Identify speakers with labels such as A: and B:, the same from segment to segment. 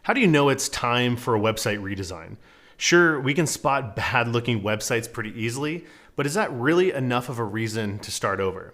A: How do you know it's time for a website redesign? Sure, we can spot bad looking websites pretty easily, but is that really enough of a reason to start over?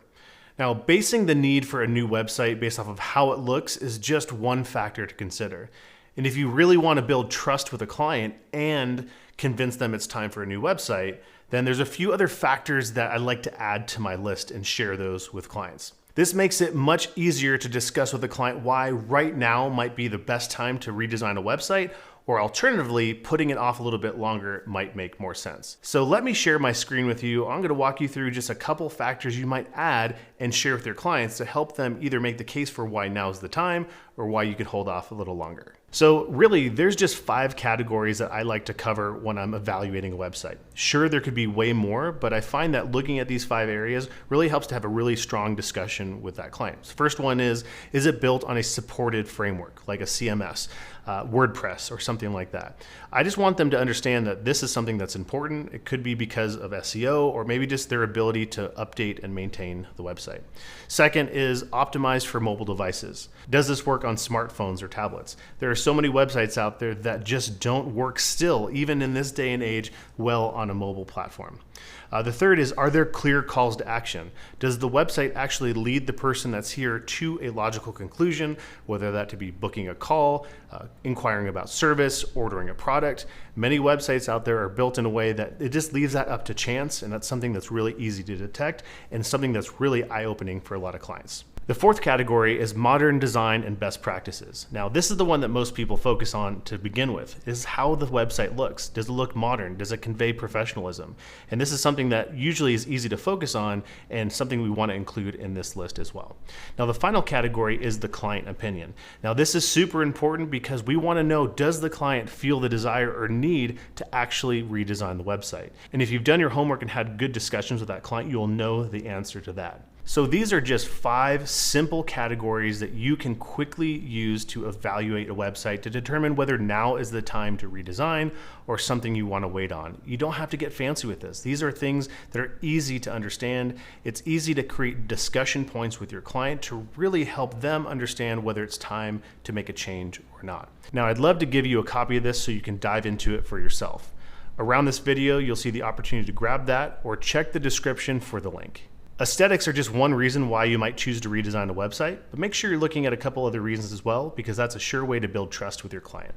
A: Now, basing the need for a new website based off of how it looks is just one factor to consider. And if you really want to build trust with a client and convince them it's time for a new website, then there's a few other factors that I'd like to add to my list and share those with clients. This makes it much easier to discuss with a client why right now might be the best time to redesign a website, or alternatively, putting it off a little bit longer might make more sense. So let me share my screen with you. I'm gonna walk you through just a couple factors you might add and share with your clients to help them either make the case for why now's the time or why you could hold off a little longer. So really, there's just 5 categories that I like to cover when I'm evaluating a website. Sure, there could be way more, but I find that looking at these 5 areas really helps to have a really strong discussion with that client. The first one is it built on a supported framework, like a CMS, WordPress, or something like that? I just want them to understand that this is something that's important. It could be because of SEO, or maybe just their ability to update and maintain the website. Second is optimized for mobile devices. Does this work on smartphones or tablets? There are so many websites out there that just don't work still, even in this day and age, well on a mobile platform. The third is, are there clear calls to action? Does the website actually lead the person that's here to a logical conclusion, whether that to be booking a call, inquiring about service, ordering a product? Many websites out there are built in a way that it just leaves that up to chance, and that's something that's really easy to detect and something that's really eye-opening for a lot of clients. The fourth category is modern design and best practices. Now, this is the one that most people focus on to begin with, is how the website looks. Does it look modern? Does it convey professionalism? And this is something that usually is easy to focus on and something we want to include in this list as well. Now, the final category is the client opinion. Now, this is super important because we want to know, does the client feel the desire or need to actually redesign the website? And if you've done your homework and had good discussions with that client, you'll know the answer to that. So these are just 5 simple categories that you can quickly use to evaluate a website to determine whether now is the time to redesign or something you want to wait on. You don't have to get fancy with this. These are things that are easy to understand. It's easy to create discussion points with your client to really help them understand whether it's time to make a change or not. Now, I'd love to give you a copy of this so you can dive into it for yourself. Around this video, you'll see the opportunity to grab that or check the description for the link. Aesthetics are just one reason why you might choose to redesign a website, but make sure you're looking at a couple other reasons as well, because that's a sure way to build trust with your client.